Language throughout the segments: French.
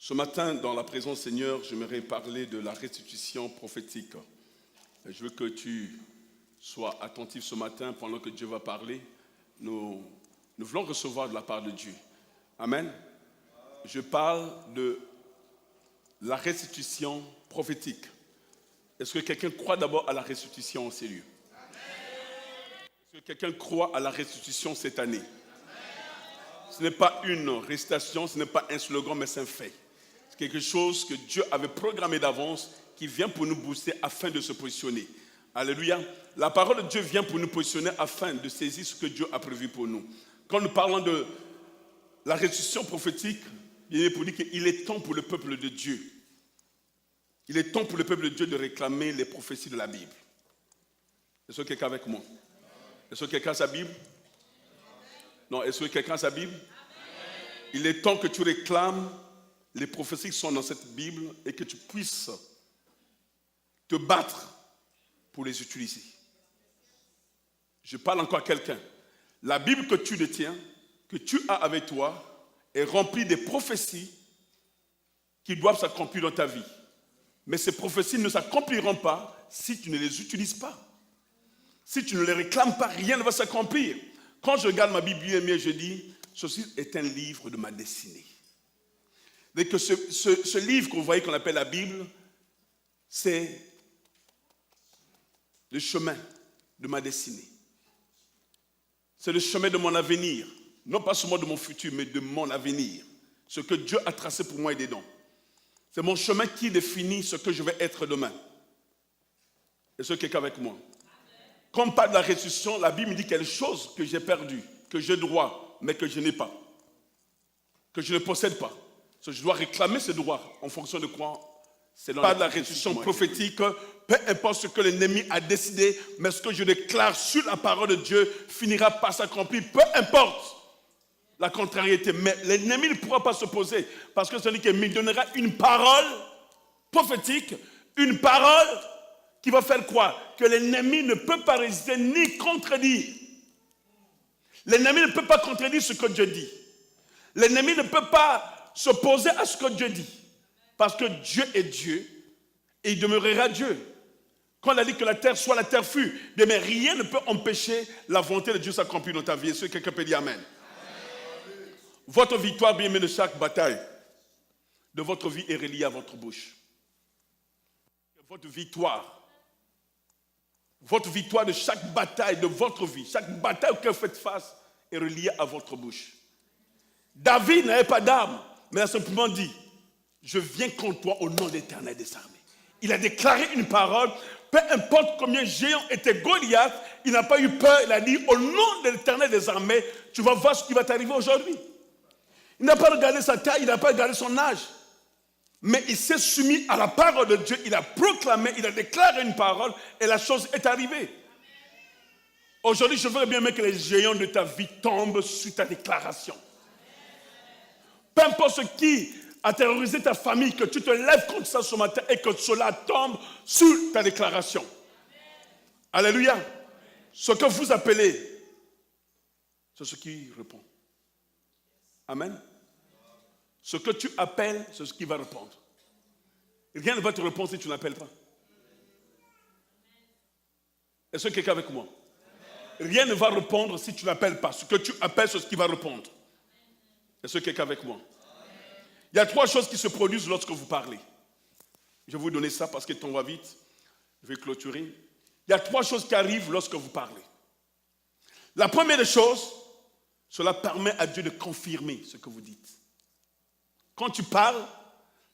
Ce matin, dans la présence du Seigneur, j'aimerais parler de la restitution prophétique. Je veux que tu sois attentif ce matin pendant que Dieu va parler. Nous voulons recevoir de la part de Dieu. Amen. Je parle de la restitution prophétique. Est-ce que quelqu'un croit d'abord à la restitution en ces lieux? Est-ce que quelqu'un croit à la restitution cette année? Ce n'est pas une récitation, ce n'est pas un slogan, mais c'est un fait. C'est quelque chose que Dieu avait programmé d'avance, qui vient pour nous booster afin de se positionner. Alléluia. La parole de Dieu vient pour nous positionner afin de saisir ce que Dieu a prévu pour nous. Quand nous parlons de la restitution prophétique, il est pour dire qu'il est temps pour le peuple de Dieu. Il est temps pour le peuple de Dieu de réclamer les prophéties de la Bible. Est-ce que quelqu'un est avec moi? Est-ce que quelqu'un a sa Bible? Non, est-ce que quelqu'un a sa Bible? Il est temps que tu réclames les prophéties qui sont dans cette Bible et que tu puisses te battre pour les utiliser. Je parle encore à quelqu'un. La Bible que tu détiens, que tu as avec toi, est remplie des prophéties qui doivent s'accomplir dans ta vie. Mais ces prophéties ne s'accompliront pas si tu ne les utilises pas. Si tu ne les réclames pas, rien ne va s'accomplir. Quand je regarde ma Bible, je dis, ceci est un livre de ma destinée. Et que ce livre que vous voyez qu'on appelle la Bible, c'est le chemin de ma destinée. C'est le chemin de mon avenir. Non pas seulement de mon futur, mais de mon avenir. Ce que Dieu a tracé pour moi est dedans. C'est mon chemin qui définit ce que je vais être demain. Est-ce que quelqu'un avec moi? Quand on parle de la restitution, la Bible me dit quelque chose que j'ai perdu, que j'ai droit, mais que je n'ai pas. Que je ne possède pas. Je dois réclamer ce droit en fonction de quoi? C'est pas de la restitution prophétique, peu importe ce que l'ennemi a décidé, mais ce que je déclare sur la parole de Dieu finira par s'accomplir, peu importe la contrariété. Mais l'ennemi ne pourra pas s'opposer, parce que celui qui me donnera une parole prophétique, une parole qui va faire quoi? Que l'ennemi ne peut pas résister ni contredire. L'ennemi ne peut pas contredire ce que Dieu dit. L'ennemi ne peut pas s'opposer à ce que Dieu dit. Parce que Dieu est Dieu et il demeurera Dieu. Quand on a dit que la terre soit, la terre fut. Mais rien ne peut empêcher la volonté de Dieu s'accomplir dans ta vie. Est-ce que quelqu'un peut dire Amen? Votre victoire, bien aimé, de chaque bataille de votre vie est reliée à votre bouche. Votre victoire de chaque bataille de votre vie, chaque bataille auquel vous faites face est reliée à votre bouche. David n'avait pas d'arme, mais il a simplement dit, je viens contre toi au nom de l'Éternel des armées. Il a déclaré une parole, peu importe combien géant était Goliath, il n'a pas eu peur, il a dit, au nom de l'Éternel des armées, tu vas voir ce qui va t'arriver aujourd'hui. Il n'a pas regardé sa taille, il n'a pas regardé son âge. Mais il s'est soumis à la parole de Dieu, il a proclamé, il a déclaré une parole et la chose est arrivée. Aujourd'hui, je voudrais bien que les géants de ta vie tombent sur ta déclaration. Peu importe ce qui a terrorisé ta famille, que tu te lèves contre ça ce matin et que cela tombe sur ta déclaration. Alléluia. Ce que vous appelez, c'est ce qui répond. Amen. Ce que tu appelles, c'est ce qui va répondre. Rien ne va te répondre si tu n'appelles pas. Est-ce que quelqu'un est avec moi? Rien ne va répondre si tu n'appelles pas. Ce que tu appelles, c'est ce qui va répondre. Est-ce que quelqu'un est avec moi? Il y a 3 choses qui se produisent lorsque vous parlez. Je vais vous donner ça parce que le temps va vite. Je vais clôturer. Il y a 3 choses qui arrivent lorsque vous parlez. La première des choses, cela permet à Dieu de confirmer ce que vous dites. Quand tu parles,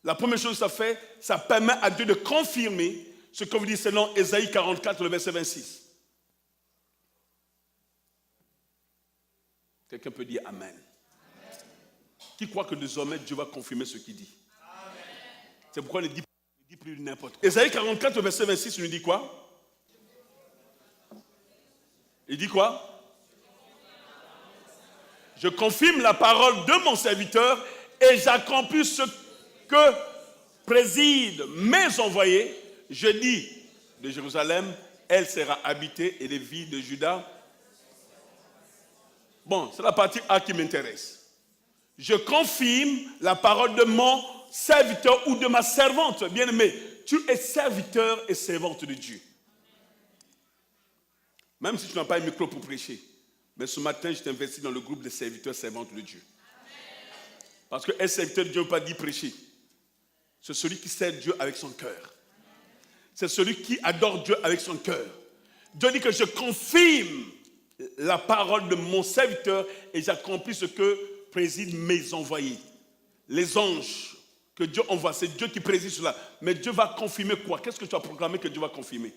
la première chose que ça fait, ça permet à Dieu de confirmer ce que vous dites selon Ésaïe 44, le verset 26. Quelqu'un peut dire Amen. Qui croit que désormais Dieu va confirmer ce qu'il dit? Amen. C'est pourquoi il ne dit plus n'importe quoi. Ésaïe 44, verset 26, il nous dit quoi? Il dit quoi? Je confirme la parole de mon serviteur et j'accomplis ce que président mes envoyés. Je dis de Jérusalem, elle sera habitée et les villes de Juda. Bon, c'est la partie A qui m'intéresse. Je confirme la parole de mon serviteur ou de ma servante. Bien-aimé, tu es serviteur et servante de Dieu. Même si tu n'as pas un micro pour prêcher. Mais ce matin, je t'investis dans le groupe des serviteurs et servantes de Dieu. Parce qu'un serviteur de Dieu ne veut pas dire prêcher. C'est celui qui sert Dieu avec son cœur. C'est celui qui adore Dieu avec son cœur. Dieu dit que je confirme la parole de mon serviteur et j'accomplis ce que président mes envoyés. Les anges que Dieu envoie, c'est Dieu qui préside cela. Mais Dieu va confirmer quoi? Qu'est-ce que tu as proclamé que Dieu va confirmer?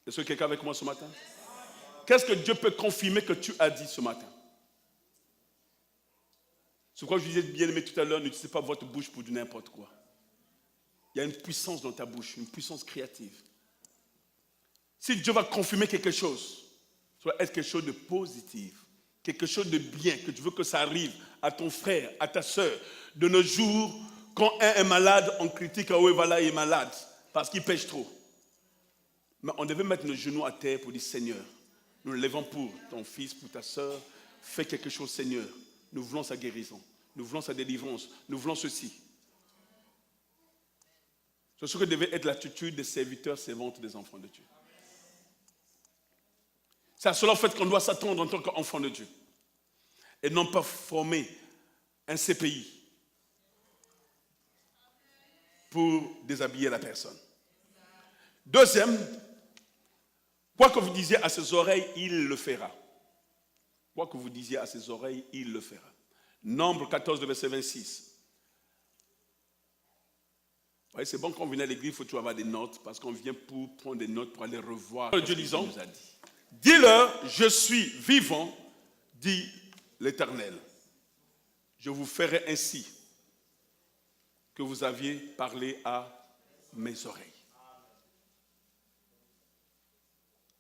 Est-ce que quelqu'un est avec moi ce matin? Qu'est-ce que Dieu peut confirmer que tu as dit ce matin? C'est pourquoi je disais bien aimé tout à l'heure, n'utilisez pas votre bouche pour du n'importe quoi. Il y a une puissance dans ta bouche, une puissance créative. Si Dieu va confirmer quelque chose, ça va être quelque chose de positif, quelque chose de bien, que tu veux que ça arrive à ton frère, à ta soeur. De nos jours, quand un est malade, on critique, ah oui, voilà, il est malade, parce qu'il pêche trop. Mais on devait mettre nos genoux à terre pour dire, Seigneur, nous le levons pour ton fils, pour ta soeur, fais quelque chose, Seigneur. Nous voulons sa guérison, nous voulons sa délivrance, nous voulons ceci. C'est ce que devait être l'attitude des serviteurs, servantes des enfants de Dieu. C'est à cela en fait qu'on doit s'attendre en tant qu'enfant de Dieu. Et non pas former un CPI pour déshabiller la personne. Deuxième, quoi que vous disiez à ses oreilles, il le fera. Quoi que vous disiez à ses oreilles, il le fera. Nombre 14, verset 26. Ouais, c'est bon quand on vient à l'église, il faut toujours avoir des notes, parce qu'on vient pour prendre des notes pour aller revoir Dieu disant, nous a dit. Dis-leur, je suis vivant, dit l'Éternel. Je vous ferai ainsi que vous aviez parlé à mes oreilles.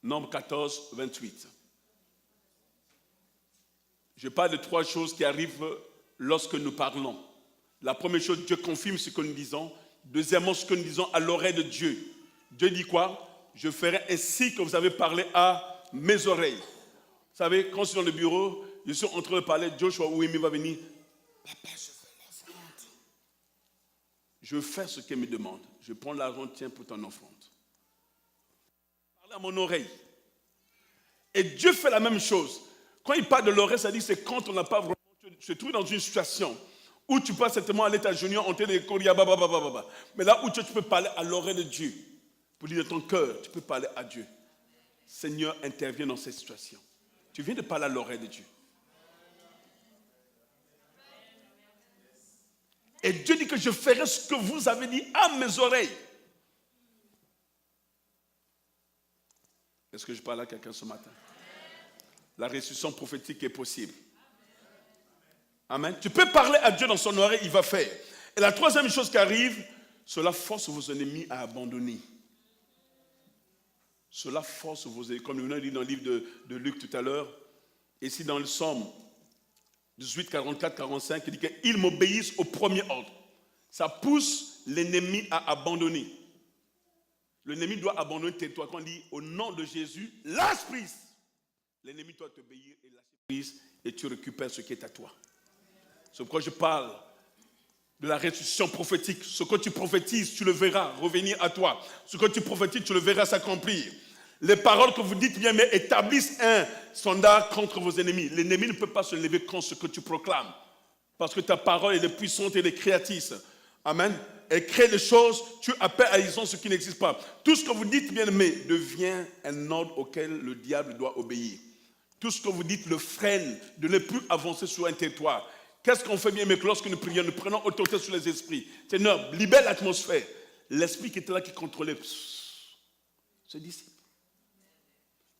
Nombre 14, 28. Je parle de trois choses qui arrivent lorsque nous parlons. La première chose, Dieu confirme ce que nous disons. Deuxièmement, ce que nous disons à l'oreille de Dieu. Dieu dit quoi? Je ferai ainsi que vous avez parlé à mes oreilles. Vous savez, quand je suis dans le bureau, je suis en train de parler, Joshua Ouimi va venir. Papa, je veux l'offrande. Je veux faire ce qu'elle me demande. Je prends l'argent, tiens, pour ton offrande. Parler à mon oreille. Et Dieu fait la même chose. Quand il parle de l'oreille, ça dit c'est quand on n'a pas vraiment... Tu te trouves dans une situation où tu peux certainement aller t'agenouiller en train de courir, mais là où tu peux parler à l'oreille de Dieu, pour dire de ton cœur, tu peux parler à Dieu. Seigneur, interviens dans cette situation. Tu viens de parler à l'oreille de Dieu. Et Dieu dit que je ferai ce que vous avez dit à mes oreilles. Est-ce que je parle à quelqu'un ce matin? La restitution prophétique est possible. Amen. Tu peux parler à Dieu dans son oreille, il va faire. Et la troisième chose qui arrive, cela force vos ennemis à abandonner. Cela force vos ennemis, comme nous venons de lire dans le livre de Luc tout à l'heure, ici dans le psaume 18, 44, 45, il dit qu'ils m'obéissent au premier ordre. Ça pousse l'ennemi à abandonner. L'ennemi doit abandonner tes territoire. Quand on dit au nom de Jésus, lâche prise. L'ennemi doit t'obéir et lâcher prise et tu récupères ce qui est à toi. C'est pourquoi je parle de la restitution prophétique. Ce que tu prophétises, tu le verras revenir à toi. Ce que tu prophétises, tu le verras s'accomplir. Les paroles que vous dites bien, mais établissent un standard contre vos ennemis. L'ennemi ne peut pas se lever contre ce que tu proclames. Parce que ta parole est puissante et créatrice. Amen. Elle crée des choses, tu appelles à l'existence ce qui n'existe pas. Tout ce que vous dites, bien aimé, devient un ordre auquel le diable doit obéir. Tout ce que vous dites le freine de ne plus avancer sur un territoire. Qu'est-ce qu'on fait bien, mais lorsque nous prions, nous prenons autorité sur les esprits. Seigneur, libère l'atmosphère. L'esprit qui était là, qui contrôlait ce disciple.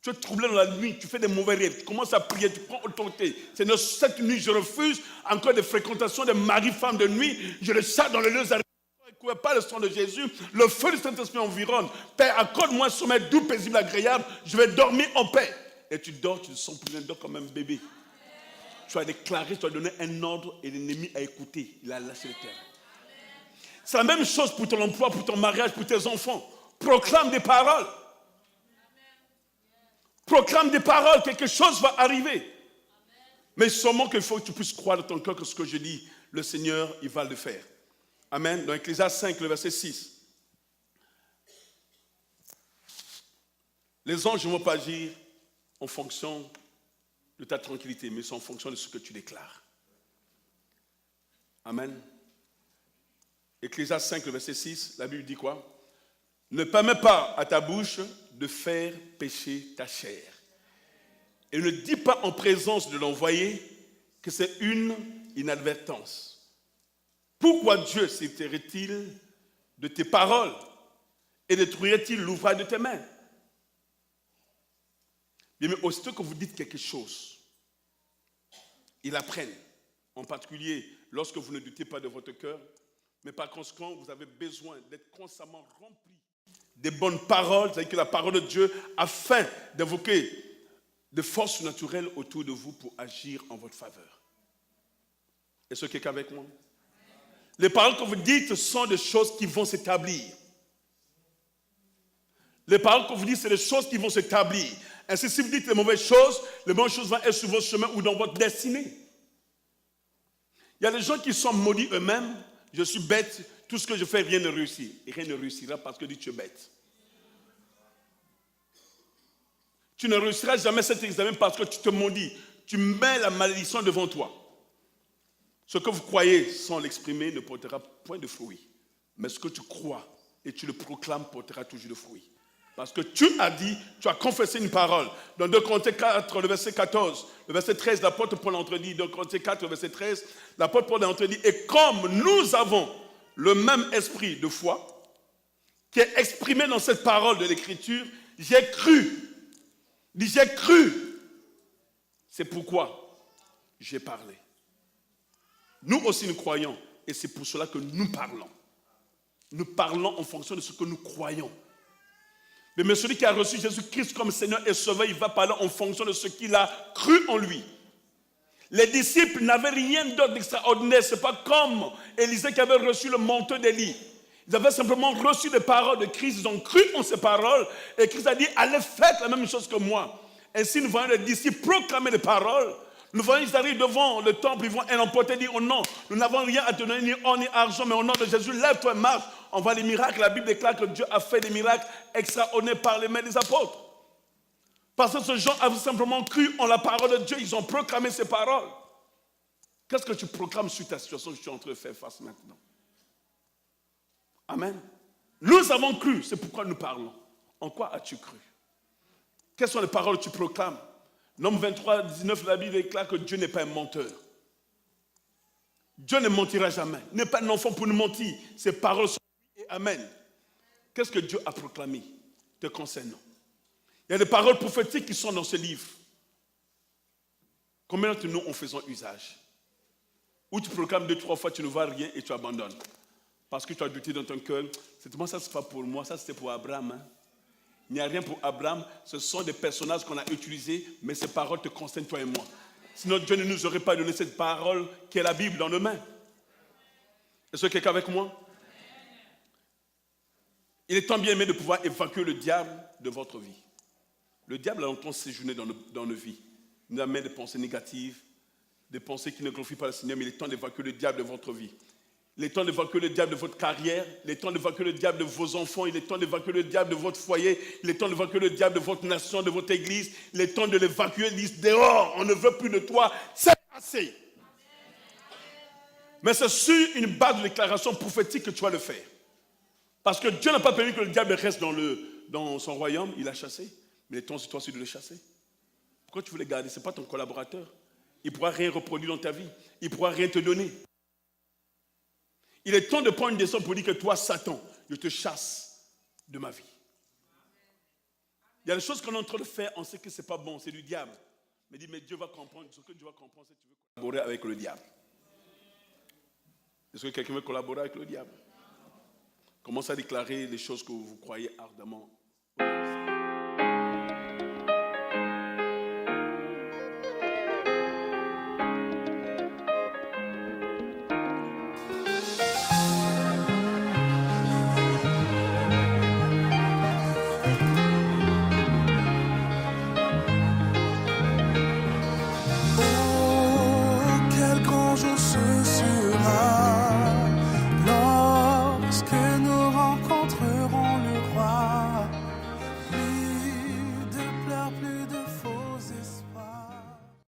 Tu es troublé dans la nuit, tu fais des mauvais rêves, tu commences à prier, tu prends autorité. Seigneur, cette nuit, je refuse encore des fréquentations de mari-femme de nuit. Je le chasse dans les lieux arrêtés. Ne couvre pas le sang de Jésus. Le feu du Saint-Esprit environne. Père, accorde-moi un sommeil doux, paisible, agréable. Je vais dormir en paix. Et tu dors, tu ne sens plus, tu dors comme un bébé. Tu as déclaré, tu as donné un ordre et l'ennemi a écouté. Il a lâché le terrain. C'est la même chose pour ton emploi, pour ton mariage, pour tes enfants. Proclame des paroles. Proclame des paroles, quelque chose va arriver. Mais seulement qu'il faut que tu puisses croire dans ton cœur que ce que je dis, le Seigneur, il va le faire. Amen. Dans Ecclésiaste 5, le verset 6. Les anges ne vont pas agir en fonction de ta tranquillité, mais c'est en fonction de ce que tu déclares. Amen. Ecclésiaste 5, le verset 6, la Bible dit quoi? Ne permets pas à ta bouche de faire pécher ta chair. Et ne dis pas en présence de l'envoyé que c'est une inadvertance. Pourquoi Dieu s'éteirait-il de tes paroles et détruirait-il l'ouvrage de tes mains? Bien, mais aussitôt que vous dites quelque chose, ils apprennent. En particulier, lorsque vous ne doutez pas de votre cœur, mais par conséquent, vous avez besoin d'être constamment rempli des bonnes paroles, c'est-à-dire que la parole de Dieu, afin d'évoquer de forces naturelles autour de vous pour agir en votre faveur. Est-ce que quelqu'un est avec moi? Les paroles que vous dites sont des choses qui vont s'établir. Les paroles que vous dites, c'est des choses qui vont s'établir. Ainsi, si vous dites les mauvaises choses vont être sur votre chemin ou dans votre destinée. Il y a des gens qui sont maudits eux-mêmes. Je suis bête, tout ce que je fais, rien ne réussit. Et rien ne réussira parce que tu es bête. Tu ne réussiras jamais cet examen parce que tu te maudis. Tu mets la malédiction devant toi. Ce que vous croyez sans l'exprimer ne portera point de fruits. Mais ce que tu crois et tu le proclames portera toujours de fruits. Parce que tu as dit, tu as confessé une parole. Dans 2 Corinthiens 4, le verset 14, le verset 13, l'apôtre Paul entredit, 2 Corinthiens 4, le verset 13, l'apôtre Paul entredit, et comme nous avons le même esprit de foi, qui est exprimé dans cette parole de l'Écriture, j'ai cru. Dis, j'ai cru. C'est pourquoi j'ai parlé. Nous aussi nous croyons, et c'est pour cela que nous parlons. Nous parlons en fonction de ce que nous croyons. Mais celui qui a reçu Jésus-Christ comme Seigneur et Sauveur, il va parler en fonction de ce qu'il a cru en lui. Les disciples n'avaient rien d'autre d'extraordinaire. Ce n'est pas comme Élisée qui avait reçu le manteau d'Élie. Ils avaient simplement reçu des paroles de Christ. Ils ont cru en ces paroles. Et Christ a dit, allez, faites la même chose que moi. Ainsi, nous voyons les disciples proclamer des paroles. Nous voyons, ils arrivent devant le temple, ils vont emporter, dire, oh non, nous n'avons rien à te donner, ni or, ni argent, mais au nom de Jésus, lève-toi et marche. On voit les miracles. La Bible déclare que Dieu a fait des miracles extraordinaires par les mains des apôtres. Parce que ces gens avaient simplement cru en la parole de Dieu. Ils ont proclamé ces paroles. Qu'est-ce que tu proclames sur ta situation que je suis en train de faire face maintenant? Amen. Nous avons cru, c'est pourquoi nous parlons. En quoi as-tu cru? Quelles sont les paroles que tu proclames? Nombre 23, 19, la Bible déclare que Dieu n'est pas un menteur. Dieu ne mentira jamais. Il n'est pas un enfant pour nous mentir. Ses paroles sont oui et amen. Qu'est-ce que Dieu a proclamé te concernant? Il y a des paroles prophétiques qui sont dans ce livre. Combien d'entre nous en faisons usage? Ou tu proclames 2-3 fois, tu ne vois rien et tu abandonnes. Parce que tu as douté dans ton cœur. C'est moi, ça c'est pas pour moi, ça c'était pour Abraham. Hein? Il n'y a rien pour Abraham. Ce sont des personnages qu'on a utilisés, mais ces paroles te concernent toi et moi. Sinon Dieu ne nous aurait pas donné cette parole qui est la Bible dans nos mains. Est-ce que quelqu'un avec moi? Il est tant bien aimé de pouvoir évacuer le diable de votre vie. Le diable a longtemps séjourné dans nos vies. Il nous amène des pensées négatives, des pensées qui ne glorifient pas le Seigneur, mais il est temps d'évacuer le diable de votre vie. Il est temps d'évacuer le diable de votre carrière, il est temps d'évacuer le diable de vos enfants, il est temps d'évacuer le diable de votre foyer, il est temps d'évacuer le diable de votre nation, de votre église, il est temps de l'évacuer, il dit dehors, on ne veut plus de toi, c'est assez. Mais c'est sur une base de déclaration prophétique que tu vas le faire. Parce que Dieu n'a pas permis que le diable reste dans son royaume, il l'a chassé, mais il est temps sur toi aussi de le chasser. Pourquoi tu veux le garder? Ce n'est pas ton collaborateur. Il ne pourra rien reproduire dans ta vie, il ne pourra rien te donner. Il est temps de prendre une décision pour dire que toi, Satan, je te chasse de ma vie. Il y a des choses qu'on est en train de faire, on sait que ce n'est pas bon, c'est du diable. Mais dis, mais Dieu va comprendre. Ce que Dieu va comprendre, c'est que tu veux collaborer avec le diable. Est-ce que quelqu'un veut collaborer avec le diable? Commence à déclarer les choses que vous croyez ardemment